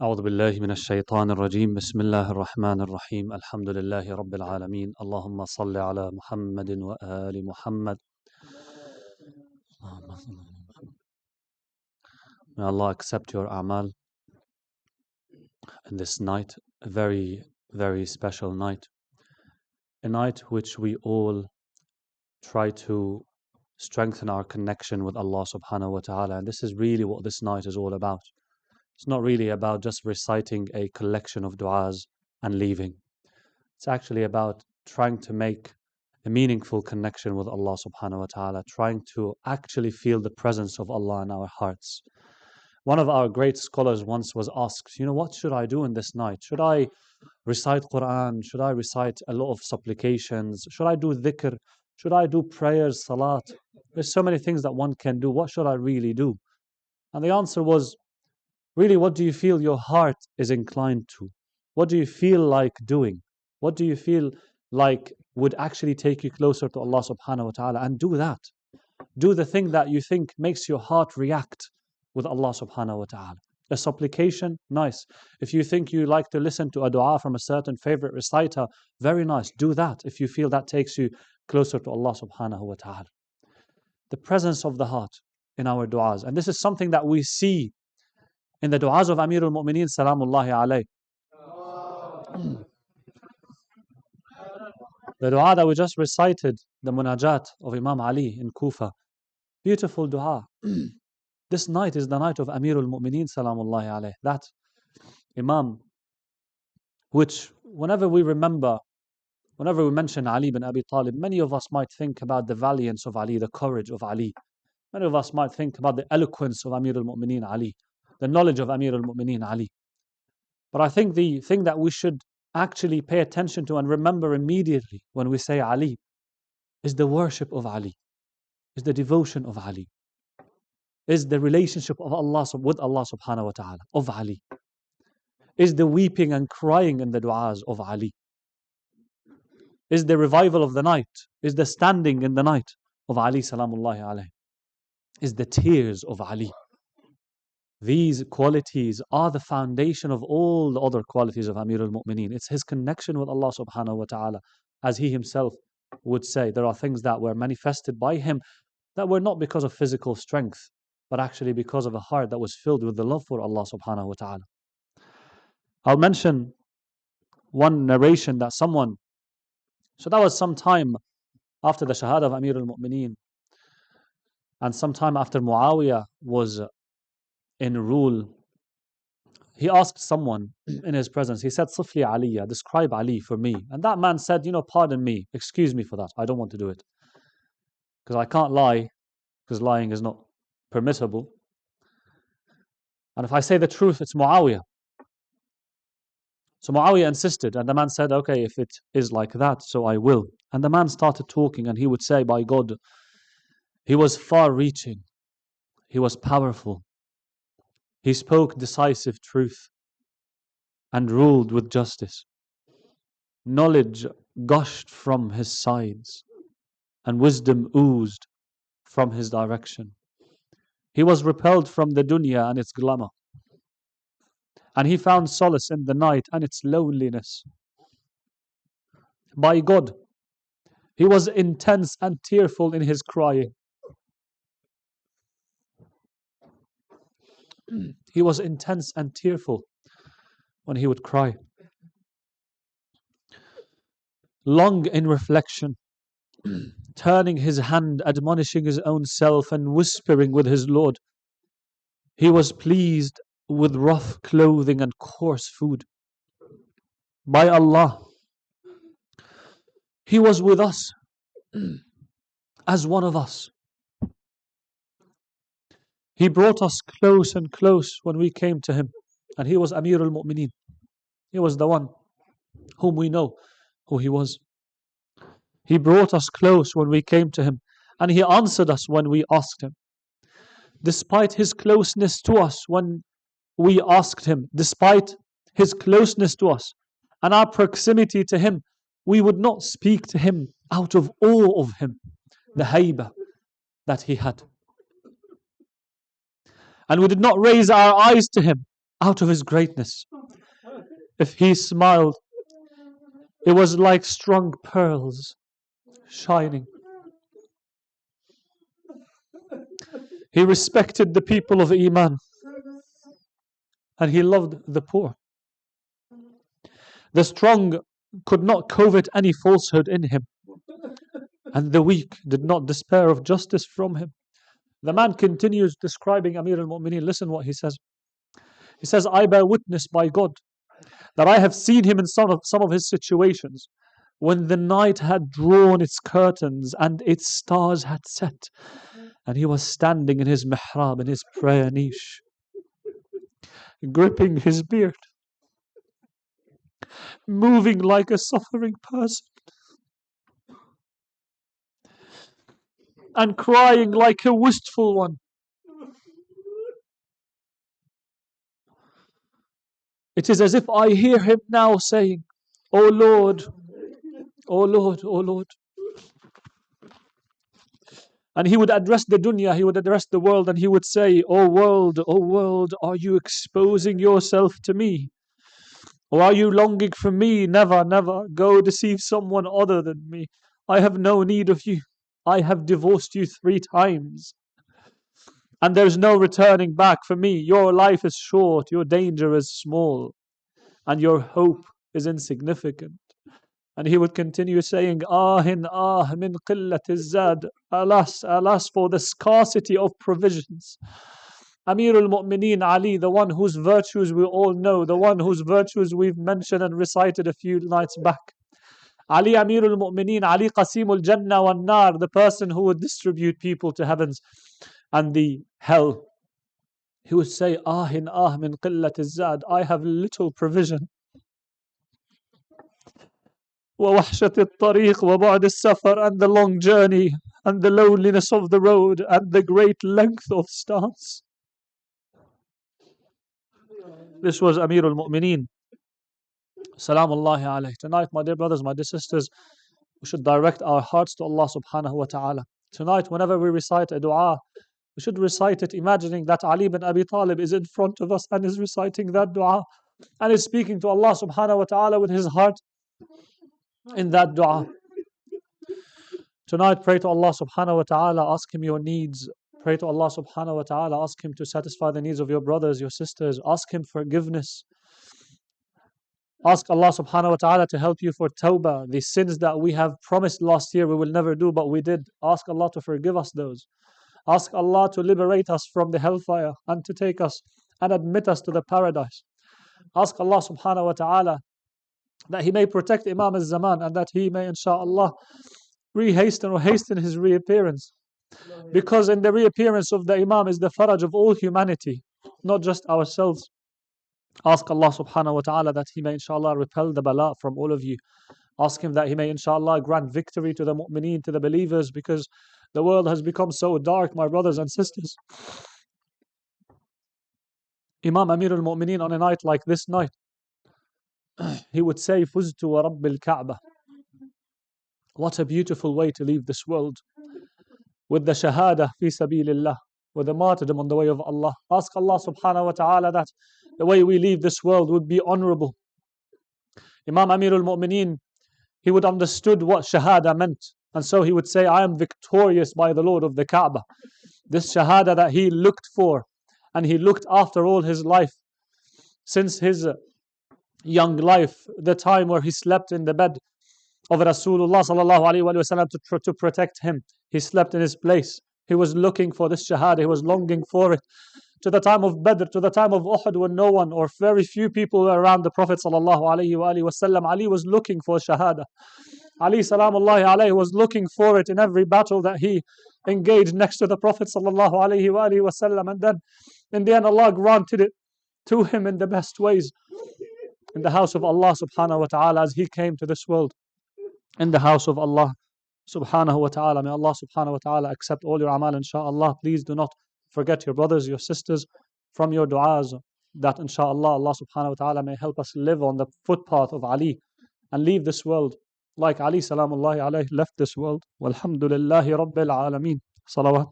أعوذ بالله من الشيطان الرجيم بسم الله الرحمن الرحيم الحمد لله رب العالمين اللهم صل على محمد وآل محمد. May Allah accept your a'mal in this night, a very, very special night. A night which we all try to strengthen our connection with Allah subhanahu wa ta'ala. And this is really what this night is all about. It's not really about just reciting a collection of du'as and leaving. It's actually about trying to make a meaningful connection with Allah subhanahu wa ta'ala, trying to actually feel the presence of Allah in our hearts. One of our great scholars once was asked, what should I do in this night? Should I recite Quran? Should I recite a lot of supplications? Should I do dhikr? Should I do prayers, salat? There's so many things that one can do. What should I really do? And the answer was, really, what do you feel your heart is inclined to? What do you feel like doing? What do you feel like would actually take you closer to Allah subhanahu wa ta'ala? And do that. Do the thing that you think makes your heart react with Allah subhanahu wa ta'ala. A supplication, nice. If you think you like to listen to a dua from a certain favorite reciter, very nice. Do that if you feel that takes you closer to Allah subhanahu wa ta'ala. The presence of the heart in our duas. And this is something that we see in the du'as of Amirul Mu'mineen Salamullahi alayh. The dua that we just recited, the munajat of Imam Ali in Kufa. Beautiful dua. This night is the night of Amirul Mu'mineen Salamullahi alayh. That Imam, which whenever we mention Ali bin Abi Talib, many of us might think about the valiance of Ali, the courage of Ali. Many of us might think about the eloquence of Amirul Mu'mineen Ali, the knowledge of Amirul Mu'mineen Ali. But I think the thing that we should actually pay attention to and remember immediately when we say Ali is the worship of Ali, is the devotion of Ali, is the relationship of Allah with Allah subhanahu wa ta'ala, of Ali, is the weeping and crying in the du'as of Ali, is the revival of the night, is the standing in the night of Ali salamullahi alayhi, is the tears of Ali. These qualities are the foundation of all the other qualities of Amirul Mu'mineen. It's his connection with Allah subhanahu wa ta'ala. As he himself would say, there are things that were manifested by him that were not because of physical strength, but actually because of a heart that was filled with the love for Allah subhanahu wa ta'ala. I'll mention one narration that so that was some time after the Shahada of Amirul Mu'mineen, and some time after Muawiyah was in rule. He asked someone in his presence, he said, Sifli Aliyah, describe Ali for me. And that man said, pardon me, excuse me for that, I don't want to do it. Because I can't lie, because lying is not permissible. And if I say the truth, it's Muawiyah. So Muawiyah insisted, and the man said, okay, if it is like that, so I will. And the man started talking, and he would say, by God, he was far-reaching, he was powerful, he spoke decisive truth and ruled with justice. Knowledge gushed from his sides and wisdom oozed from his direction. He was repelled from the dunya and its glamour, and he found solace in the night and its loneliness. By God, he was intense and tearful in his crying. He was intense and tearful when he would cry. Long in reflection, turning his hand, admonishing his own self and whispering with his Lord. He was pleased with rough clothing and coarse food. By Allah, he was with us as one of us. He brought us close and close when we came to him. And he was Amirul Mu'mineen. He was the one whom we know who he was. He brought us close when we came to him. And he answered us when we asked him. Despite his closeness to us when we asked him, despite his closeness to us and our proximity to him, we would not speak to him out of awe of him, the haybah that he had. And we did not raise our eyes to him out of his greatness. If he smiled, it was like strung pearls shining. He respected the people of Iman, and he loved the poor. The strong could not covet any falsehood in him, and the weak did not despair of justice from him. The man continues describing Amir al-Mu'mineen. Listen what he says. He says, I bear witness by God that I have seen him in some of his situations when the night had drawn its curtains and its stars had set, and he was standing in his mihrab, in his prayer niche, gripping his beard, moving like a suffering person, and crying like a wistful one. It is as if I hear him now saying, O Lord, O Lord, O Lord. And he would address the dunya, he would address the world, and he would say, O world, are you exposing yourself to me? Or are you longing for me? Never, never. Go deceive someone other than me. I have no need of you. I have divorced you 3 times. And there's no returning back for me. Your life is short, your danger is small, and your hope is insignificant. And he would continue saying, Ahin min qillati zad. Alas, alas for the scarcity of provisions. Amir al-Mu'mineen Ali, the one whose virtues we all know, the one whose virtues we've mentioned and recited a few nights back. Ali Amir al-Mu'mineen, Ali Qasim al-Jannah wal-Nar, the person who would distribute people to heavens and the hell. He would say, Ahin min qillati zad. I have little provision. وَوَحْشَةِ الطَّرِيقِ وَبُعْدِ السَّفَرِ, and the long journey, and the loneliness of the road, and the great length of stance. This was Amir al-Mu'mineen. Salamullahi alayhi. Tonight, my dear brothers, my dear sisters, we should direct our hearts to Allah subhanahu wa ta'ala. Tonight, whenever we recite a dua, we should recite it imagining that Ali bin Abi Talib is in front of us and is reciting that dua and is speaking to Allah subhanahu wa ta'ala with his heart in that dua. Tonight, pray to Allah subhanahu wa ta'ala, ask him your needs. Pray to Allah subhanahu wa ta'ala, ask him to satisfy the needs of your brothers, your sisters. Ask him forgiveness. Ask Allah subhanahu wa ta'ala to help you for tawbah. The sins that we have promised last year we will never do, but we did. Ask Allah to forgive us those. Ask Allah to liberate us from the hellfire and to take us and admit us to the paradise. Ask Allah subhanahu wa ta'ala that He may protect Imam al-Zaman and that He may, inshaAllah, hasten his reappearance. Because in the reappearance of the Imam is the faraj of all humanity, not just ourselves. Ask Allah subhanahu wa ta'ala that He may, inshaAllah, repel the bala from all of you. Ask Him that He may, inshaAllah, grant victory to the mu'mineen, to the believers, because the world has become so dark, my brothers and sisters. Imam Amir al-Mu'mineen, on a night like this night, he would say, Fuztu wa Rabbil Kaaba. What a beautiful way to leave this world, with the shahada fi sabilillah, with the martyrdom on the way of Allah. Ask Allah subhanahu wa ta'ala that the way we leave this world would be honorable. Imam Amir al-Mu'mineen, he would understood what shahada meant, and so he would say, I am victorious by the Lord of the Kaaba. This shahada that he looked for, and he looked after all his life, since his young life, the time where he slept in the bed of Rasulullah sallallahu alaihi wasallam to protect him. He slept in his place. He was looking for this shahada. He was longing for it. To the time of Badr, to the time of Uhud, when no one or very few people were around the Prophet sallallahu alaihi wasallam, Ali was looking for shahada. Ali salamullahi alayhi was looking for it in every battle that he engaged next to the Prophet sallallahu alaihi wasallam, and then in the end Allah granted it to him in the best ways in the house of Allah subhanahu wa ta'ala, as he came to this world in the house of Allah subhanahu wa ta'ala. May Allah subhanahu wa ta'ala accept all your amal, inshaAllah. Please do not forget your brothers, your sisters from your du'as, that inshaAllah Allah subhanahu wa ta'ala may help us live on the footpath of Ali and leave this world like Ali salamullahi alayhi left this world. Walhamdulillahi Rabbil Alameen. Salawat.